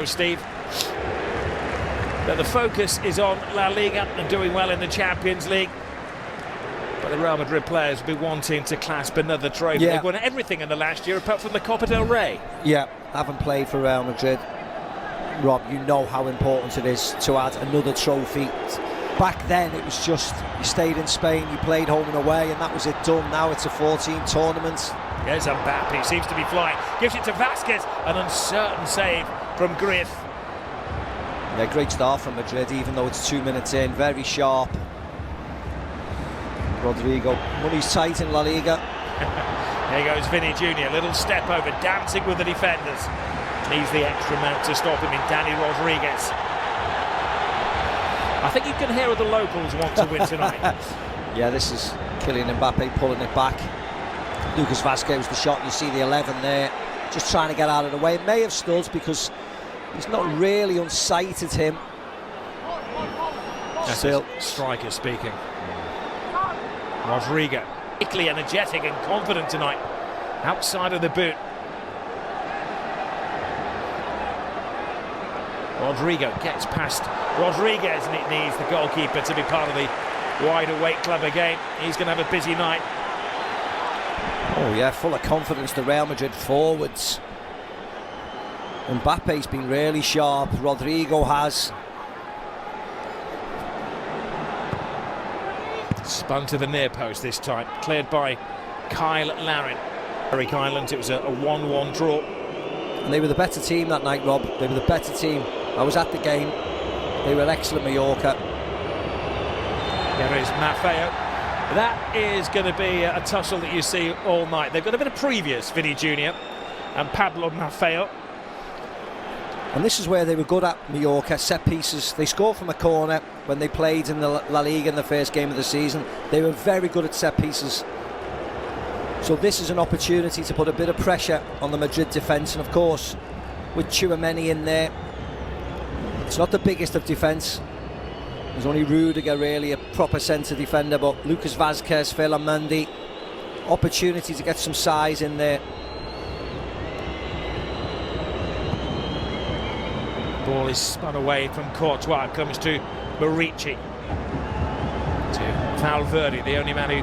Steve. But the focus is on La Liga and doing well in the Champions League. But the Real Madrid players will be wanting to clasp another trophy. Yeah. They've won everything in the last year apart from the Copa del Rey. Yeah, haven't played for Real Madrid. Rob, you know how important it is to add another trophy. Back then it was just, you stayed in Spain, you played home and away, and that was it done. Now it's a 14 tournament. There's Mbappe, seems to be flying. Gives it to Vasquez, an uncertain save from Griff. Yeah, great start from Madrid, even though it's 2 minutes in. Very sharp. Rodrigo, money's tight in La Liga. There goes Vinny Jr., little step over, dancing with the defenders. Needs the extra man to stop him in Dani Rodriguez. I think you can hear what the locals want to win tonight. Yeah, this is Kylian Mbappe pulling it back. Lucas Vasquez, the shot, you see the 11 there, just trying to get out of the way. It may have stood because he's not really unsighted him. That's still striker speaking. Rodrigo, particularly energetic and confident tonight, outside of the boot. Rodrigo gets past Rodriguez, and it needs the goalkeeper to be part of the wide awake club again. He's going to have a busy night. Oh yeah, full of confidence, the Real Madrid forwards. Mbappe's been really sharp, Rodrigo has. Spun to the near post this time, cleared by Kyle Larin. Eric Island, it was a 1-1 draw. And they were the better team that night, Rob. They were the better team. I was at the game. They were excellent, Mallorca. There is Maffeo. That is going to be a tussle that you see all night. They've got a bit of previous, Vinny Jr. and Pablo Maffeo. And this is where they were good at, Mallorca, set pieces. They scored from a corner when they played in the La Liga in the first game of the season. They were very good at set pieces. So this is an opportunity to put a bit of pressure on the Madrid defence. And of course, with Tchouaméni in there, it's not the biggest of defence. There's only Rudiger really, a proper centre defender, but Lucas Vasquez, Ferland Mendy, opportunity to get some size in there. Ball is spun away from Courtois, comes to Murici. To Valverde, the only man who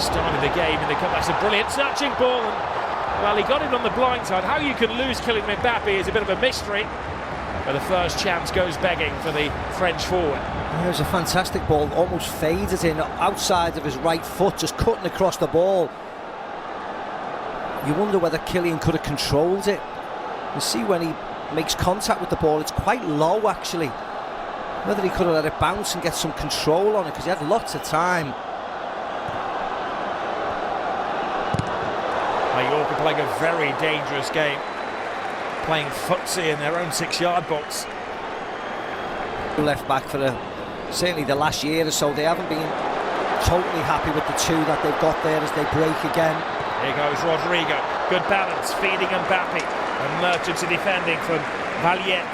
started the game in the cup. That's a brilliant touching ball, and well, he got it on the blind side. How you can lose Kylian Mbappe is a bit of a mystery, but the first chance goes begging for the French forward. It was a fantastic ball, almost faded in outside of his right foot, just cutting across the ball. You wonder whether Kylian could have controlled it. You see when he makes contact with the ball, it's quite low actually. Whether he could have let it bounce and get some control on it, because he had lots of time. Mallorca playing a very dangerous game, playing footsie in their own 6-yard box. Left back for certainly the last year or so, they haven't been totally happy with the two that they've got there as they break again. Here goes Rodrigo, good balance, feeding Mbappe, emergency defending from Valiet.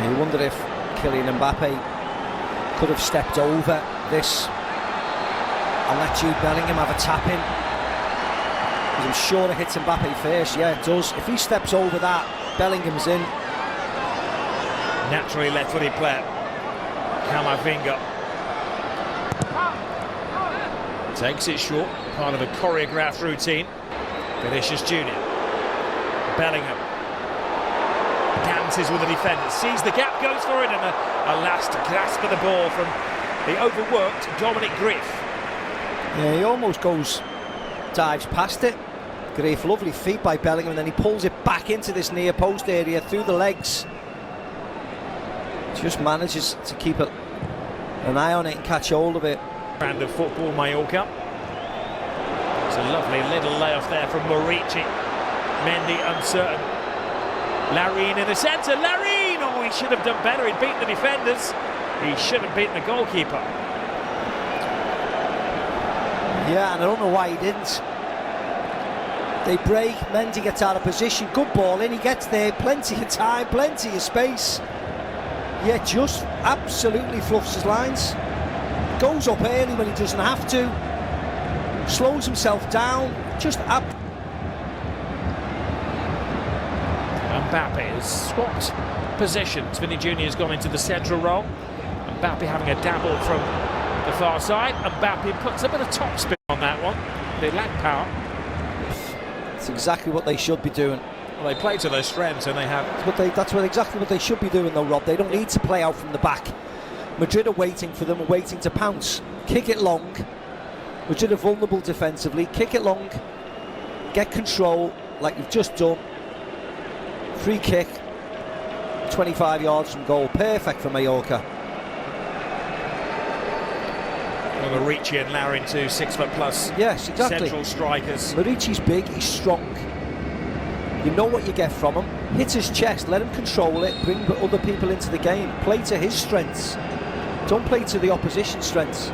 You wonder if Kylian Mbappe could have stepped over this and let Jude Bellingham have a tap in. Because I'm sure it hits Mbappe first. Yeah, it does. If he steps over that, Bellingham's in. Naturally left-footed player, Camavinga. Takes it short, part of a choreographed routine. Vinicius Jr. Bellingham dances with the defender, sees the gap, goes for it, and a last grasp of the ball from the overworked Dominic Griff. Yeah, he almost dives past it. Griff, lovely feet by Bellingham, and then he pulls it back into this near post area through the legs. Just manages to keep an eye on it and catch hold of it. Brand of football, Mallorca. It's a lovely little layoff there from Murici. Mendy uncertain. Larin in the centre. Larin! Oh, he should have done better. He'd beaten the defenders. He should have beaten the goalkeeper. Yeah, and I don't know why he didn't. They break, Mendy gets out of position, good ball in, he gets there, plenty of time, plenty of space. Yeah, just absolutely fluffs his lines. Goes up early when he doesn't have to. Slows himself down. Just Mbappe has swapped positions. Vinny Jr. has gone into the central role. Mbappe having a dabble from the far side. Mbappe puts a bit of topspin on that one. They lack power. It's exactly what they should be doing. Well, they play to their strengths, and they have. That's exactly what they should be doing, though, Rob. They don't need to play out from the back. Madrid are waiting for them, waiting to pounce. Kick it long. Madrid are vulnerable defensively. Kick it long. Get control, like you've just done. Free kick. 25 yards from goal. Perfect for Mallorca. Well, Morici and Larin, two 6-foot plus. Yes, exactly. Central strikers. Morici's big, he's strong. You know what you get from him. Hit his chest, let him control it, bring other people into the game. Play to his strengths. Don't play to the opposition's strengths.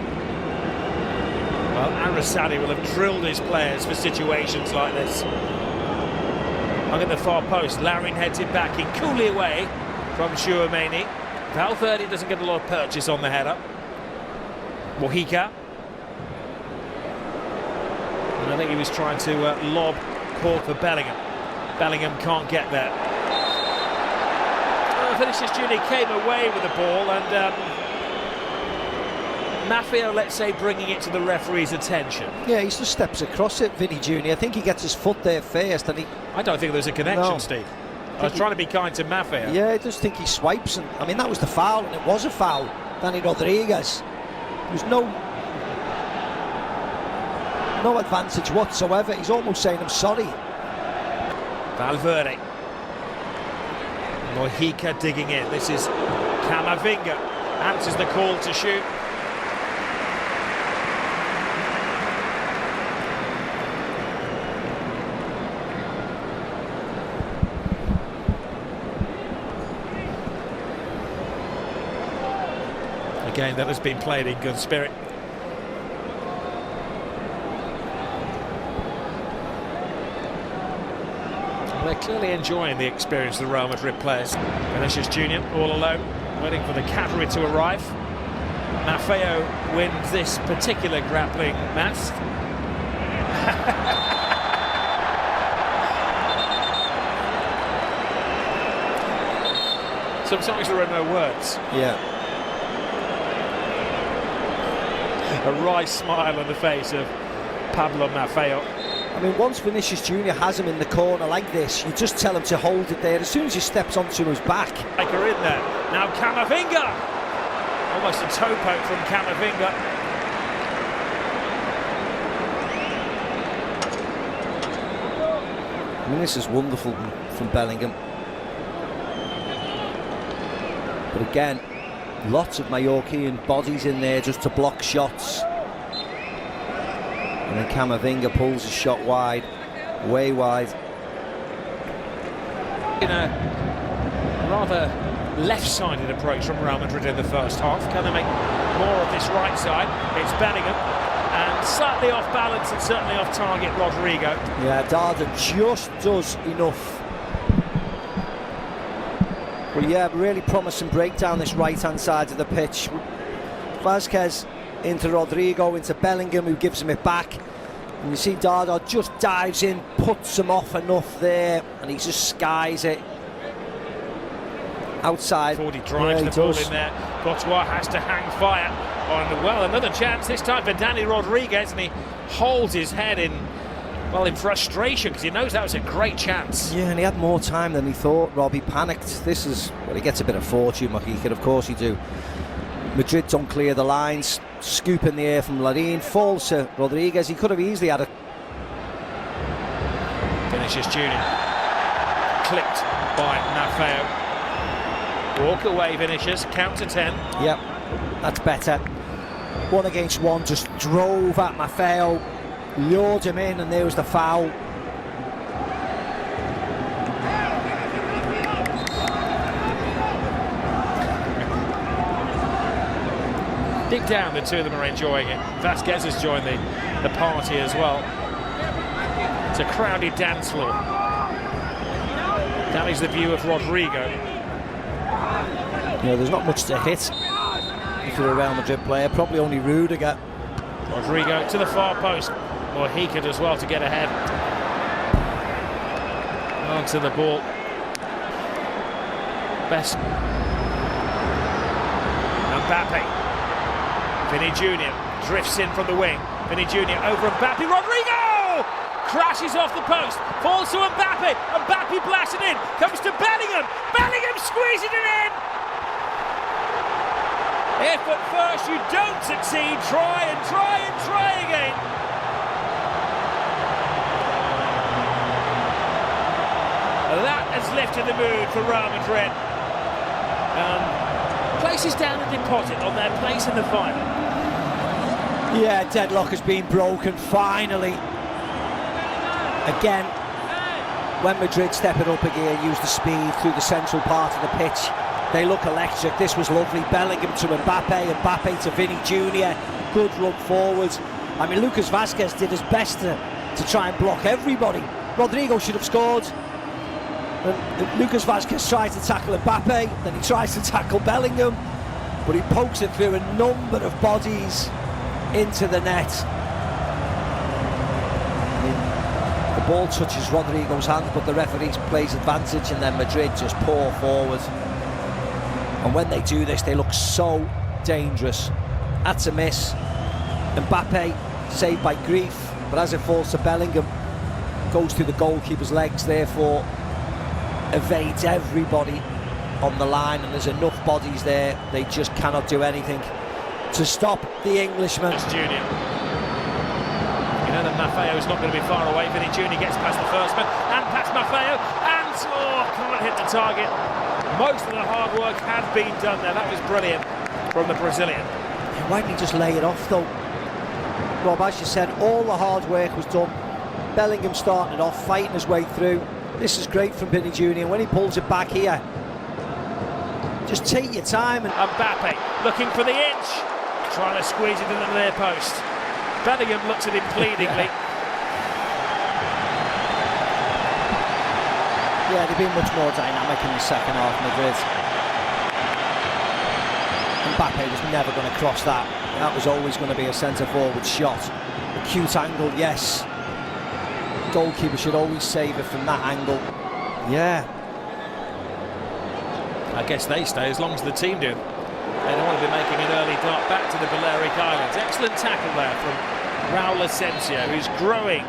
Well, Arasadi will have drilled his players for situations like this. Hung at the far post, Larin heads it back in coolly away from Chouameni. Valverde doesn't get a lot of purchase on the header. Mojica. And I think he was trying to lob Court for Bellingham. Bellingham can't get there. Vinicius Jr. came away with the ball, and Maffeo, let's say, bringing it to the referee's attention. Yeah, he just steps across it, Vinny Jr. I think he gets his foot there first, and I don't think there's a connection, no. Steve. I was trying to be kind to Maffeo. Yeah, I just think he swipes, and I mean that was the foul, and it was a foul. Dani Rodriguez. There's no advantage whatsoever. He's almost saying, I'm sorry. Valverde. Mojica digging in. This is Camavinga. Answers the call to shoot. A game that has been played in good spirit. They're clearly enjoying the experience of the Real Madrid players. Vinicius Jr. all alone, waiting for the cavalry to arrive. Maffeo wins this particular grappling match. Sometimes there are no words. Yeah. A wry smile on the face of Pablo Maffeo. I mean, once Vinicius Jr. has him in the corner like this, you just tell him to hold it there. As soon as he steps onto his back. Taker in there. Now Camavinga! Almost a toe poke from Camavinga. I mean, this is wonderful from Bellingham. But again, lots of Mallorquin bodies in there just to block shots. And then Camavinga pulls his shot wide, way wide. In a rather left-sided approach from Real Madrid in the first half. Can they make more of this right side? It's Bellingham, and slightly off balance and certainly off target, Rodrigo. Yeah, Darda just does enough. Well, yeah, really promising breakdown this right-hand side of the pitch. Vázquez into Rodrigo, into Bellingham, who gives him it back. And you see Darda just dives in, puts him off enough there, and he just skies it outside. 40 drives the ball in there. Courtois has to hang fire on, well, another chance, this time for Dani Rodriguez, and he holds his head in, well, in frustration, because he knows that was a great chance. Yeah, and he had more time than he thought, Rob. He panicked. This is, well, he gets a bit of fortune, Mojica, of course you do. Madrid don't clear the lines. Scoop in the air from Larin, falls to Rodriguez. He could have easily had a... Vinicius Jr. clipped by Maffeo. Walk away, Vinicius, count to 10. Yep, that's better. 1 against 1, just drove at Maffeo, lured him in, and there was the foul. Dig down, the two of them are enjoying it. Vázquez has joined the party as well. It's a crowded dance floor. That is the view of Rodrigo. Yeah, there's not much to hit if you're a Real Madrid player, probably only Rudiger. Rodrigo to the far post. Mojica does well to get ahead. Onto the ball. best. Mbappe. Vinny Jr. drifts in from the wing. Vinny Jr. over Mbappe. Rodrigo! Crashes off the post. Falls to Mbappe. Mbappe blasts it in. Comes to Bellingham. Bellingham squeezing it in. If at first you don't succeed, try and try and try again. That has lifted the mood for Real Madrid. Places down a deposit on their place in the final. Yeah, deadlock has been broken finally. Again, when Madrid step it up a gear, use the speed through the central part of the pitch, they look electric. This was lovely. Bellingham to Mbappe, Mbappe to Vinny Jr. Good run forwards. I mean, Lucas Vazquez did his best to try and block everybody. Rodrigo should have scored. And Lucas Vazquez tries to tackle Mbappe, then he tries to tackle Bellingham, but he pokes it through a number of bodies into the net. I mean, the ball touches Rodrigo's hand, but the referee plays advantage, and then Madrid just pour forward. And when they do this, they look so dangerous. That's a miss. Mbappe saved by Grief, but as it falls to Bellingham, goes through the goalkeeper's legs, therefore evades everybody on the line, and there's enough bodies there, they just cannot do anything to stop the Englishman. Junior. You know that Maffeo is not going to be far away. Vinny Jr. gets past the first man and past Maffeo, and can't hit the target. Most of the hard work had been done there. That was brilliant from the Brazilian. Why didn't he just lay it off though? Rob, as you said, all the hard work was done. Bellingham starting it off, fighting his way through. This is great from Vinny Jr. When he pulls it back here, just take your time. And Mbappe looking for the inch, trying to squeeze it into the near post. Bellingham looks at him pleadingly. Yeah, they've been much more dynamic in the second half, Madrid. Mbappe was never going to cross that. That was always going to be a centre-forward shot. A cute angle, yes. Goalkeeper should always save it from that angle. Yeah. I guess they stay as long as the team do. They don't want to be making an early dart back to the Balearic Islands. Excellent tackle there from Raul Asensio, who's growing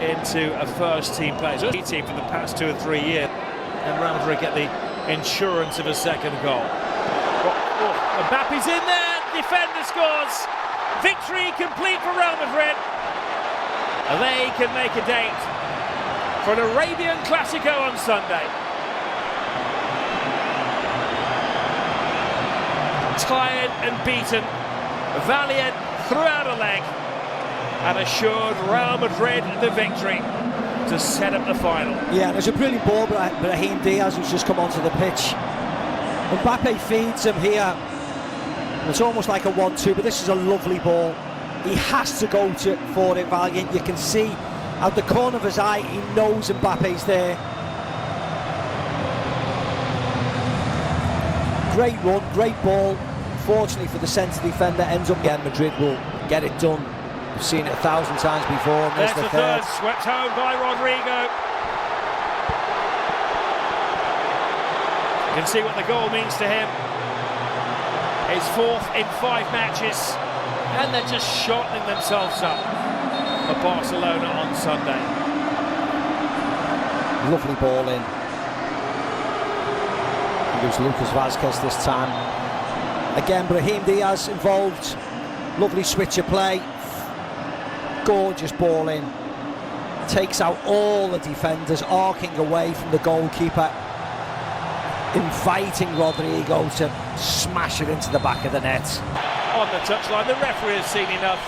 into a first-team player. He's team for the past 2 or 3 years. And Real Madrid get the insurance of a second goal. Mbappe's in there, defender scores. Victory complete for Real Madrid. They can make a date for an Arabian Classico on Sunday. Tired and beaten, valiant throughout a leg, and assured Real Madrid the victory to set up the final. Yeah, there's a brilliant ball by Brahim Diaz, who's just come onto the pitch. Mbappe feeds him here. It's almost like a 1-2, but this is a lovely ball. He has to go for it, Valiant. You can see out the corner of his eye, he knows Mbappe's there. Great run, great ball. Fortunately for the centre defender, ends up again. Madrid will get it done. We've seen it 1,000 times before. And there's the third, swept home by Rodrigo. You can see what the goal means to him. His 4th in 5 matches, and they're just shortening themselves up for Barcelona on Sunday. Lovely ball in. It was Lucas Vazquez this time. Again, Brahim Diaz involved. Lovely switch of play. Gorgeous ball in. Takes out all the defenders, arcing away from the goalkeeper, inviting Rodrigo to smash it into the back of the net. On the touchline, the referee has seen enough.